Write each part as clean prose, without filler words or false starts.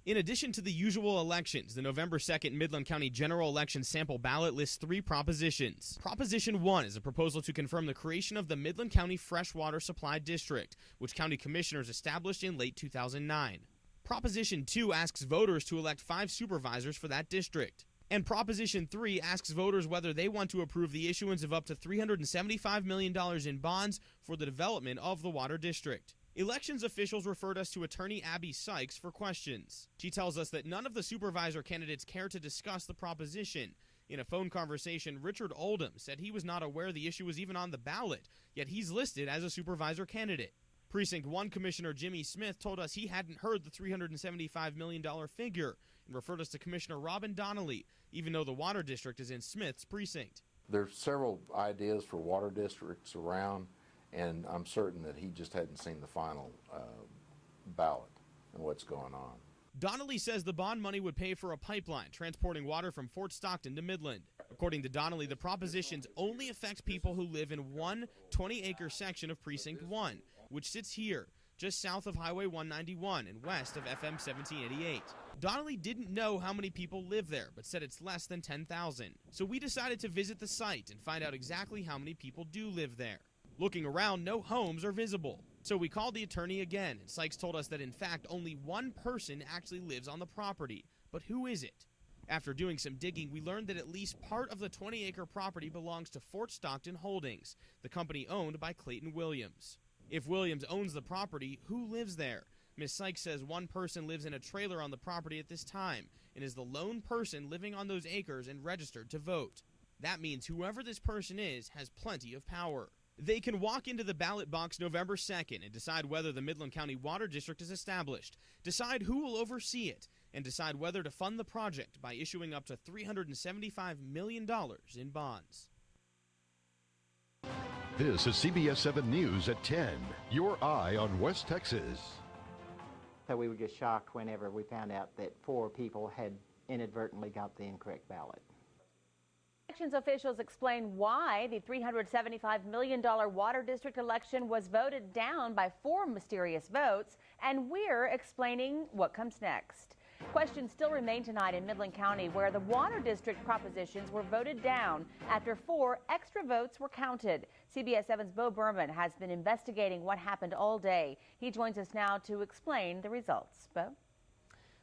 In addition to the usual elections, the November 2nd Midland County General Election sample ballot lists 3 propositions. Proposition 1 is a proposal to confirm the creation of the Midland County Freshwater Supply District, which county commissioners established in late 2009. Proposition 2 asks voters to elect 5 supervisors for that district. And Proposition 3 asks voters whether they want to approve the issuance of up to $375 million in bonds for the development of the water district. Elections officials referred us to attorney Abby Sykes for questions. She tells us that none of the supervisor candidates care to discuss the proposition. In a phone conversation, Richard Oldham said he was not aware the issue was even on the ballot, yet he's listed as a supervisor candidate. Precinct 1 Commissioner Jimmy Smith told us he hadn't heard the $375 million figure and referred us to Commissioner Robin Donnelly, even though the water district is in Smith's precinct. There's several ideas for water districts around, and I'm certain that he just hadn't seen the final ballot and what's going on. Donnelly says the bond money would pay for a pipeline transporting water from Fort Stockton to Midland. According to Donnelly, the propositions only affect people who live in one 20-acre section of Precinct 1, which sits here, just south of Highway 191 and west of FM 1788. Donnelly didn't know how many people live there, but said it's less than 10,000. So we decided to visit the site and find out exactly how many people do live there. Looking around, no homes are visible. So we called the attorney again, and Sykes told us that in fact only one person actually lives on the property. But who is it? After doing some digging, we learned that at least part of the 20-acre property belongs to Fort Stockton Holdings, the company owned by Clayton Williams. If Williams owns the property, who lives there? Ms. Sykes says one person lives in a trailer on the property at this time and is the lone person living on those acres and registered to vote. That means whoever this person is has plenty of power. They can walk into the ballot box November 2nd and decide whether the Midland County Water District is established, decide who will oversee it, and decide whether to fund the project by issuing up to $375 million in bonds. This is CBS 7 News at 10, your eye on West Texas. So we were just shocked whenever we found out that 4 people had inadvertently got the incorrect ballot. Elections officials explain why the $375 million water district election was voted down by 4 mysterious votes, and we're explaining what comes next. Questions still remain tonight in Midland County, where the water district propositions were voted down after 4 extra votes were counted. CBS 7's Beau Berman has been investigating what happened all day. He joins us now to explain the results. Beau?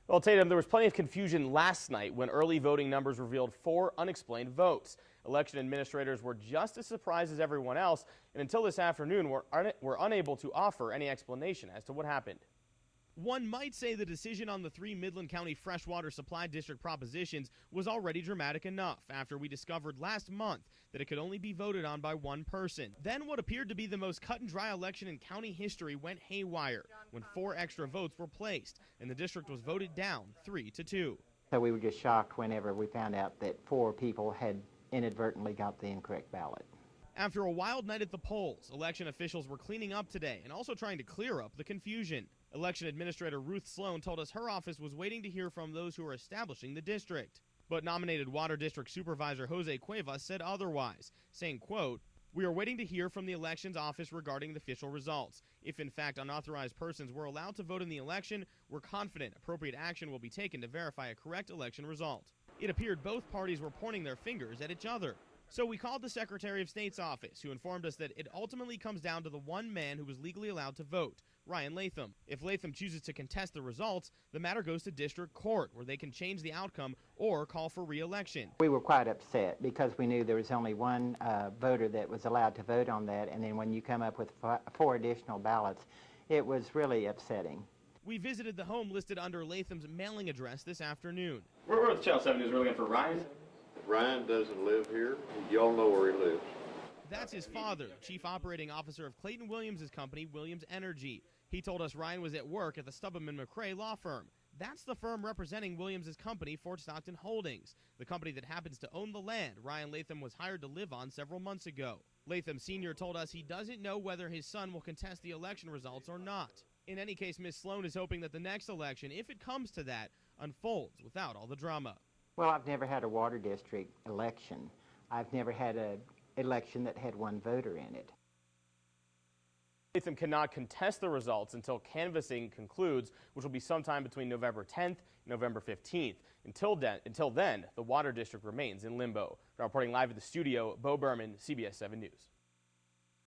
Well, Tatum, there was plenty of confusion last night when early voting numbers revealed 4 unexplained votes. Election administrators were just as surprised as everyone else, and until this afternoon were unable to offer any explanation as to what happened. One might say the decision on the 3 Midland County Freshwater Supply District propositions was already dramatic enough after we discovered last month that it could only be voted on by one person. Then what appeared to be the most cut and dry election in county history went haywire when 4 extra votes were placed and the district was voted down 3-2. So we were just shocked whenever we found out that 4 people had inadvertently got the incorrect ballot. After a wild night at the polls, election officials were cleaning up today and also trying to clear up the confusion. Election Administrator Ruth Sloan told us her office was waiting to hear from those who are establishing the district. But nominated Water District Supervisor Jose Cuevas said otherwise, saying, quote, "We are waiting to hear from the elections office regarding the official results. If in fact unauthorized persons were allowed to vote in the election, we're confident appropriate action will be taken to verify a correct election result." It appeared both parties were pointing their fingers at each other. So we called the Secretary of State's office, who informed us that it ultimately comes down to the one man who was legally allowed to vote, Ryan Latham. If Latham chooses to contest the results, the matter goes to district court, where they can change the outcome or call for re-election. We were quite upset because we knew there was only one voter that was allowed to vote on that, and then when you come up with 4 additional ballots, it was really upsetting. We visited the home listed under Latham's mailing address this afternoon. We're with Channel 7 News. We're looking for Ryan. Ryan doesn't live here. Y'all know where he lives. That's his father, Chief Operating Officer of Clayton Williams' company, Williams Energy. He told us Ryan was at work at the Stubham & McCrae law firm. That's the firm representing Williams' company, Fort Stockton Holdings, the company that happens to own the land Ryan Latham was hired to live on several months ago. Latham Sr. told us he doesn't know whether his son will contest the election results or not. In any case, Ms. Sloan is hoping that the next election, if it comes to that, unfolds without all the drama. Well, I've never had a water district election. I've never had an election that had one voter in it. Latham cannot contest the results until canvassing concludes, which will be sometime between November 10th and November 15th. Until then, the Water District remains in limbo. Now reporting live at the studio, Beau, Berman, CBS 7 News.